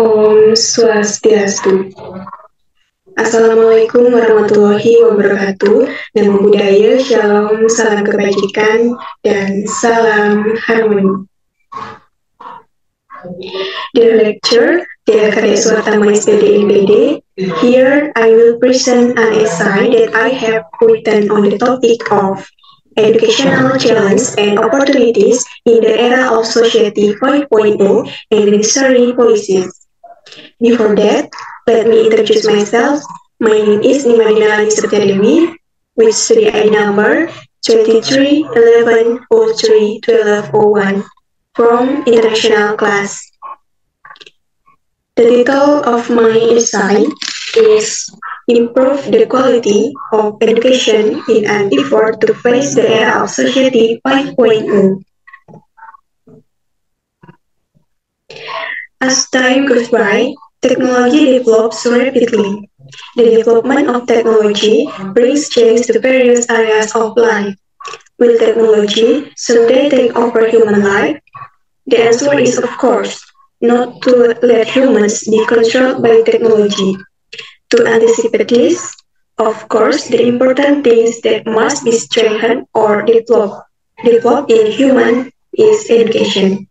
Om Swastiastu. Assalamualaikum warahmatullahi wabarakatuh. Namo Buddhaya, Shalom, salam kebajikan, dan salam harmoni. Dear lecturer, Dear Karya Suatama SPD NPD, here I will present an essay that I have written on the topic of educational challenges and opportunities in the era of Society 5.0 and necessary policies. Before that, let me introduce myself. My name is Nimadina Setiadewi, with study ID number 2311031201 from international class. The title of my essay is Improve the Quality of Education in an Effort to Face the Era of Society 5.0. As time goes by, technology develops rapidly. The development of technology brings change to various areas of life. Will technology someday take over human life? The answer is of course, not to let humans be controlled by technology. To anticipate this, of course, the important things that must be strengthened or developed in human is education.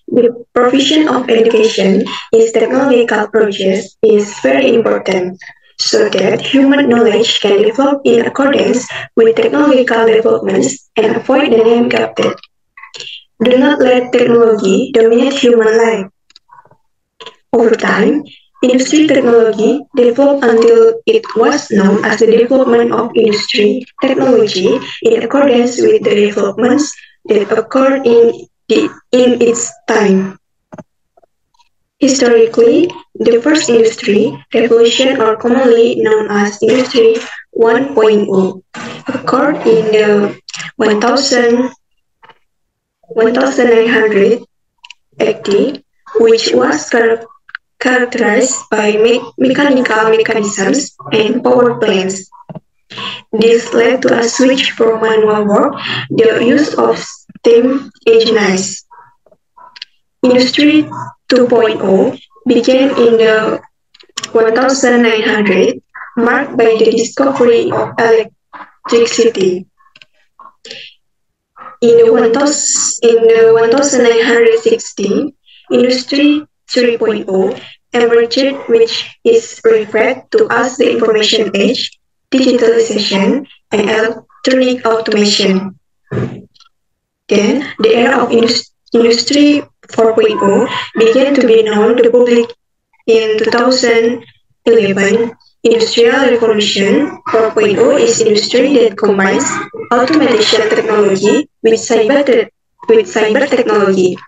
The provision of education in technological process is very important, so that human knowledge can develop in accordance with technological developments and avoid the name gapted. Do not let technology dominate human life. Over time, industry technology developed until it was known as the development of industry technology in accordance with the developments that occurred in its time. Historically, the first industry revolution, or commonly known as Industry 1.0, occurred in the 1900 AD, which was characterized by mechanical mechanisms and power plants. This led to a switch from manual work, the use of steam engines. Industry 2.0 began in the 1900, marked by the discovery of electricity. In the 1960, Industry 3.0 emerged, which is referred to as the information age, digitalization, and electronic automation. Then, the era of Industry 4.0 began to be known to the public in 2011. Industrial Revolution 4.0 is industry that combines automation technology with cyber technology.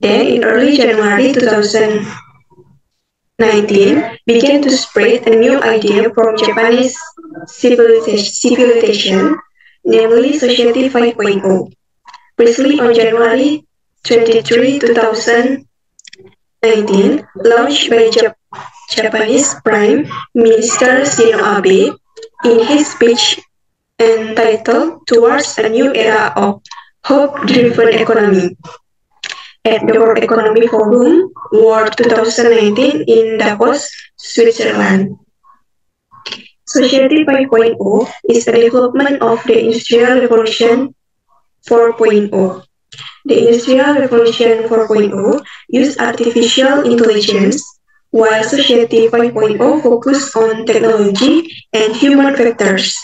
Then, in early January 2019, began to spread a new idea from Japanese civilization, namely Society 5.0. Precisely on January 23, 2019, launched by Japanese Prime Minister Shinzo Abe in his speech entitled Towards a New Era of Hope-Driven Economy at the World Economic Forum World 2019 in Davos, Switzerland. Society 5.0 is a development of the Industrial Revolution 4.0. The Industrial Revolution 4.0 used artificial intelligence, while Society 5.0 focused on technology and human factors.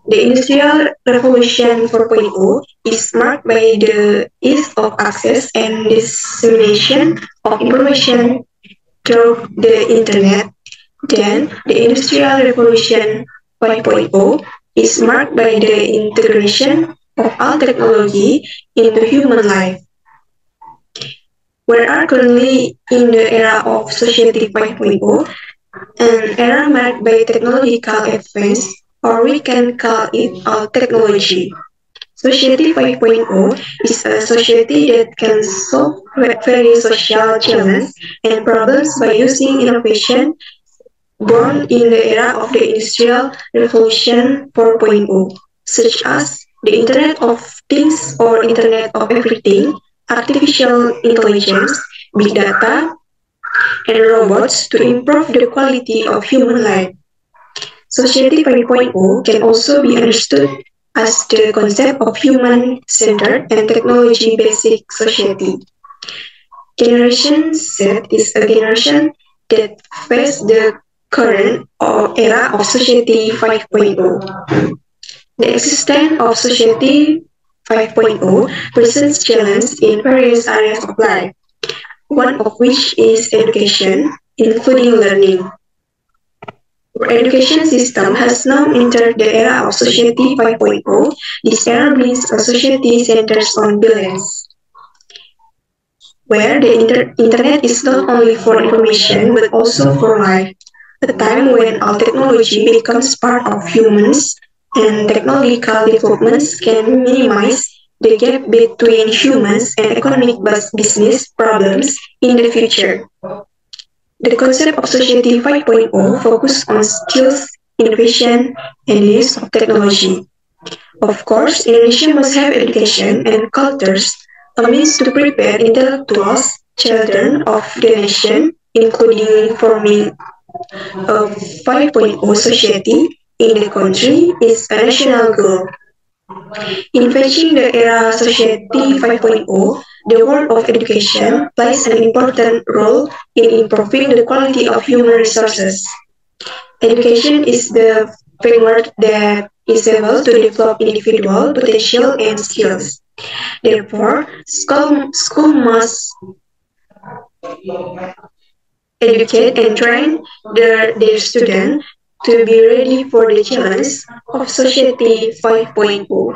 The Industrial Revolution 4.0 is marked by the ease of access and dissemination of information through the Internet. Then, the Industrial Revolution 5.0 is marked by the integration of all technology into human life. We are currently in the era of Society 5.0, an era marked by technological advance, or we can call it all technology. Society 5.0 is a society that can solve very social challenges and problems by using innovation born in the era of the Industrial Revolution 4.0, such as the Internet of Things or Internet of Everything, artificial intelligence, big data, and robots to improve the quality of human life. Society 5.0 can also be understood as the concept of human-centered and technology-basic society. Generation Z is a generation that faces the current era of Society 5.0. The existence of Society 5.0 presents challenges in various areas of life, one of which is education, including learning. Our education system has now entered the era of Society 5.0. This era brings a society centered on balance, where the internet is not only for information but also for life, a time when all technology becomes part of humans and technological developments can minimize the gap between humans and economic business problems in the future. The concept of Society 5.0 focuses on skills, innovation, and the use of technology. Of course, Indonesia must have education and cultures, a means to prepare intellectuals, children of the nation, including forming a 5.0 society in the country is a national goal. In facing the era Society 5.0, the world of education plays an important role in improving the quality of human resources. Education is the framework that is able to develop individual potential and skills. Therefore, school must educate and train their students to be ready for the challenge of Society 5.0.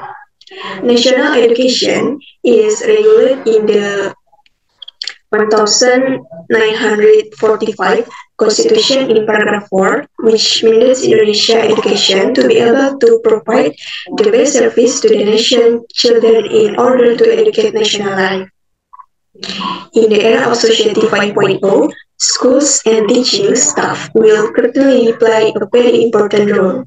National education is regulated in the 1945 Constitution in paragraph 4, which mandates Indonesia education to be able to provide the best service to the nation's children in order to educate national life. In the era of Society 5.0, schools and teaching staff will certainly play a very important role.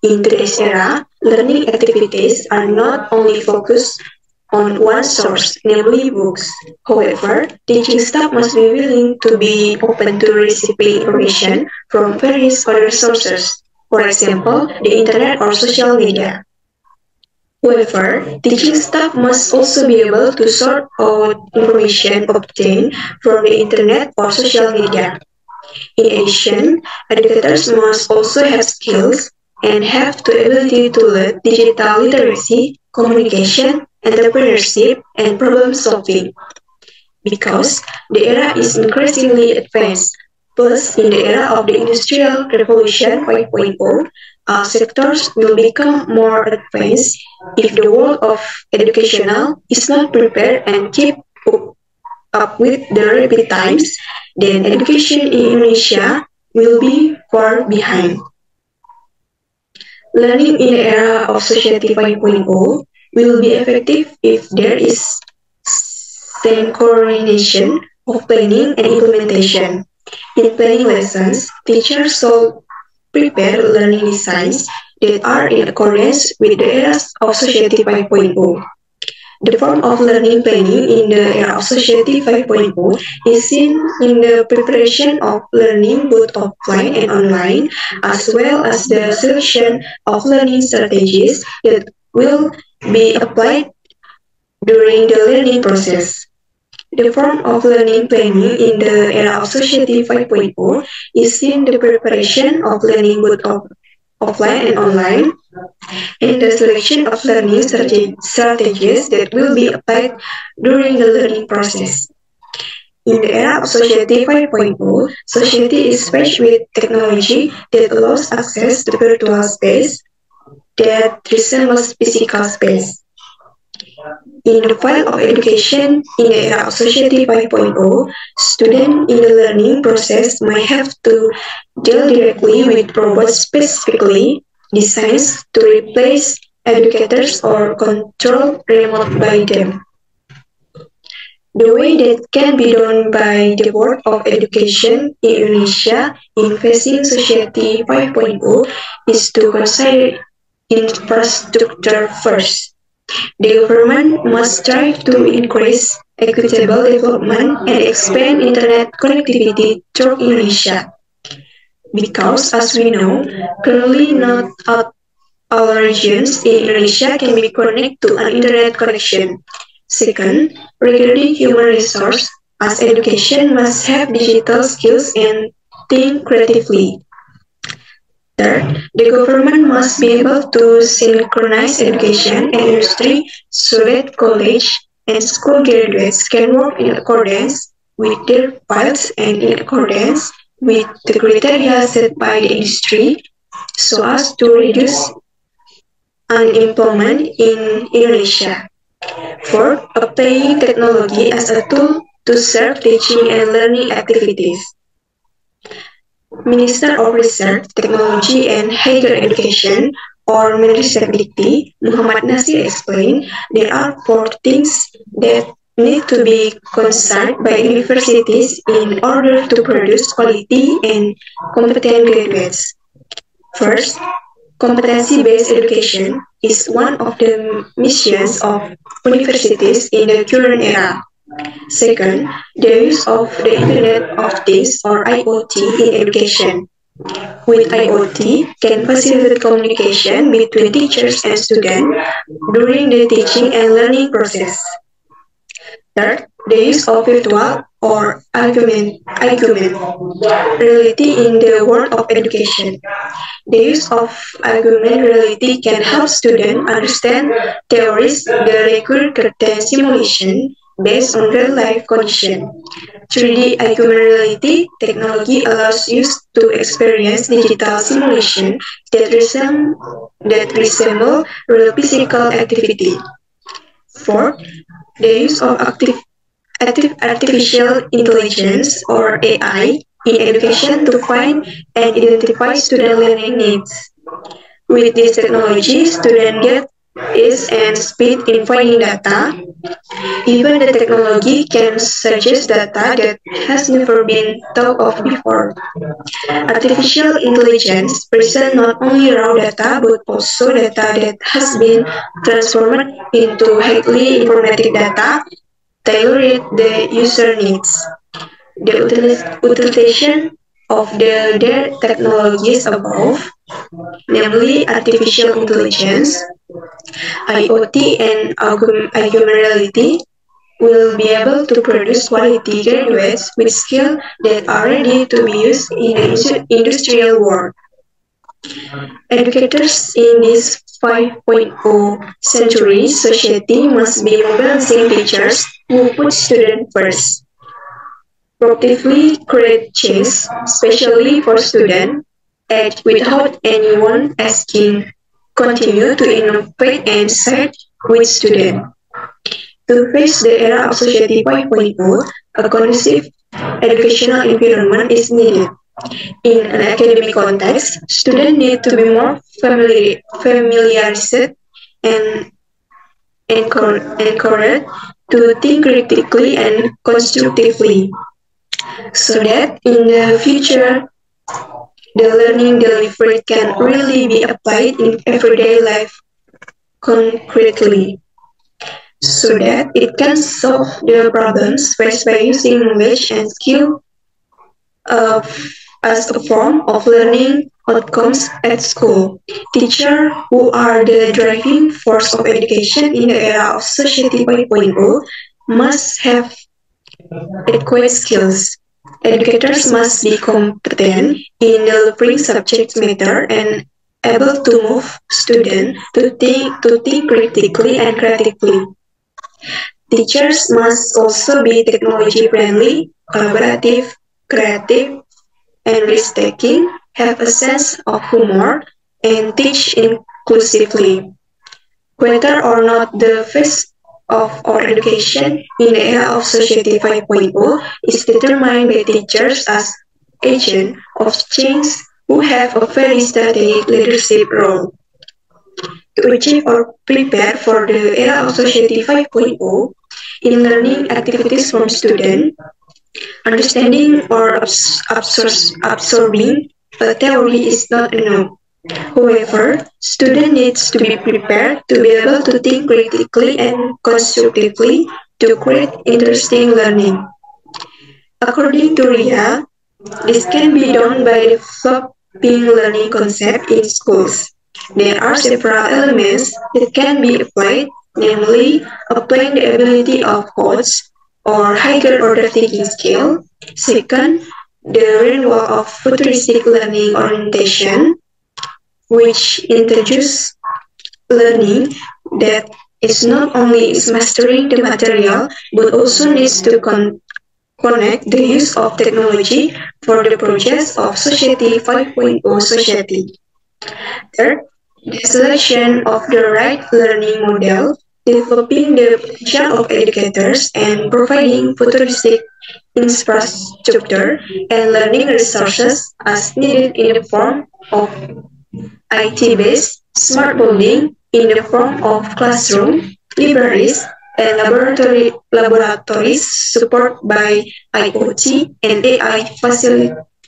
In today's era, learning activities are not only focused on one source, namely books. However, teaching staff must be willing to be open to receiving information from various other sources, for example, the internet or social media. However, teaching staff must also be able to sort out information obtained from the internet or social media. In addition, educators must also have skills and have the ability to lead digital literacy, communication, entrepreneurship, and problem solving. Because the era is increasingly advanced, plus in the era of the Industrial Revolution 5.0, all sectors will become more advanced if the world of educational is not prepared and keep up with the rapid times, then education in Indonesia will be far behind. Learning in the era of Society 5.0 will be effective if there is synchronization of planning and implementation. In planning lessons, teachers should prepare learning designs that are in accordance with the eras of Society 5.0. The form of learning planning in the era of Society 5.0 is seen in the preparation of learning both offline and online, as well as the selection of learning strategies that will be applied during the learning process. The form of learning planning in the era of Society 5.0 is in the preparation of learning both offline and online, and the selection of learning strategies that will be applied during the learning process. In the era of Society 5.0, society is faced with technology that allows access to virtual space that resembles physical space. In the field of education in the era of Society 5.0, students in the learning process might have to deal directly with robots specifically designed to replace educators or controlled remote by them. The way that can be done by the Board of Education in Indonesia in facing Society 5.0 is to consider infrastructure first. The government must strive to increase equitable development and expand internet connectivity throughout Indonesia. Because, as we know, currently not all regions in Indonesia can be connected to an internet connection. Second, regarding human resource, as education must have digital skills and think creatively. Third, the government must be able to synchronize education and industry so that college and school graduates can work in accordance with their fields and in accordance with the criteria set by the industry so as to reduce unemployment in Indonesia. Fourth, applying technology as a tool to serve teaching and learning activities. Minister of Research, Technology and Higher Education, or Menristek Muhammad Nasir explained, there are four things that need to be considered by universities in order to produce quality and competent graduates. First, competency-based education is one of the missions of universities in the current era. Second, the use of the Internet of Things or IoT in education. With IoT, can facilitate communication between teachers and students during the teaching and learning process. Third, the use of virtual or augmented reality in the world of education. The use of augmented reality can help students understand theories that require certain simulation based on real-life conditions. 3D augmented reality technology allows users to experience digital simulation that resemble real physical activity. Fourth, the use of artificial intelligence or AI in education to find and identify student learning needs. With this technology, students get ease and speed in finding data. Even the technology can suggest data that has never been thought of before. Artificial intelligence presents not only raw data but also data that has been transformed into highly informative data tailored the user needs. The utilization of the technologies above, namely artificial intelligence, IoT, and augmented reality, will be able to produce quality graduates with skills that are ready to be used in the industrial world. Educators in this 5.0 century society must be balancing teachers who put students first, proactively create change, especially for students, and without anyone asking, continue to innovate and search with students. To face the era of Society 5.0, a conducive educational environment is needed. In an academic context, students need to be more familiarized and encouraged to think critically and constructively, so that in the future, the learning delivered can really be applied in everyday life concretely, so that it can solve the problems faced by using knowledge and skill as a form of learning outcomes at school. Teachers, who are the driving force of education in the era of Society 5.0, must have adequate skills. Educators must be competent in delivering subject matter and able to move students to think critically and creatively. Teachers must also be technology friendly, collaborative, creative, and risk-taking, have a sense of humor, and teach inclusively. Whether or not the face of our education in the era of Society 5.0 is determined by teachers as agents of change who have a very strategic leadership role. To achieve or prepare for the era of Society 5.0, in learning activities from students, understanding or absorbing a theory is not enough. However, student needs to be prepared to be able to think critically and constructively to create interesting learning. According to Ria, this can be done by developing learning concepts in schools. There are several elements that can be applied, namely applying the ability of codes or higher order thinking skill. Second, the renewal of futuristic learning orientation, which introduces learning that is not only is mastering the material but also needs to connect the use of technology for the progress of Society 5.0 society. Third, the selection of the right learning model, developing the potential of educators and providing futuristic infrastructure and learning resources as needed in the form of IT-based smart building in the form of classroom, libraries, and laboratories supported by IoT and AI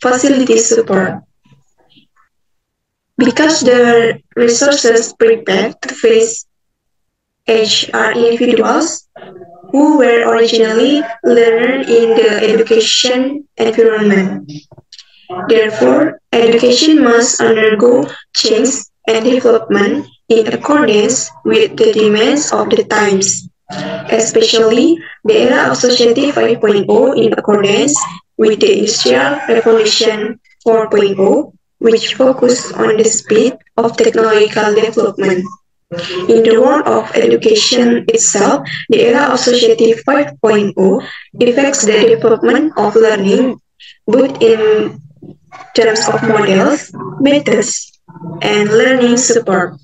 facility support. Because the resources prepared to face edge are individuals who were originally learners in the education environment. Therefore, education must undergo change and development in accordance with the demands of the times, especially the era of Society 5.0 in accordance with the Industrial Revolution 4.0, which focused on the speed of technological development. In the world of education itself, the era of Society 5.0 affects the development of learning both in terms of models, methods, and learning support.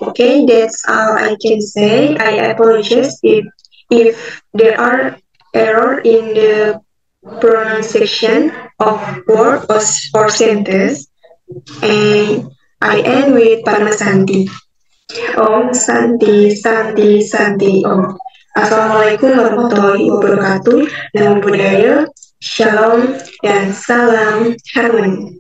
Okay, that's all I can say. I apologize if there are error in the pronunciation of word or sentence. And I end with Parmasanti. Om Santi Santi Santi Om. Assalamualaikum warahmatullahi wabarakatuh. Namo Buddhaya, Shalom, dan salam harmoni.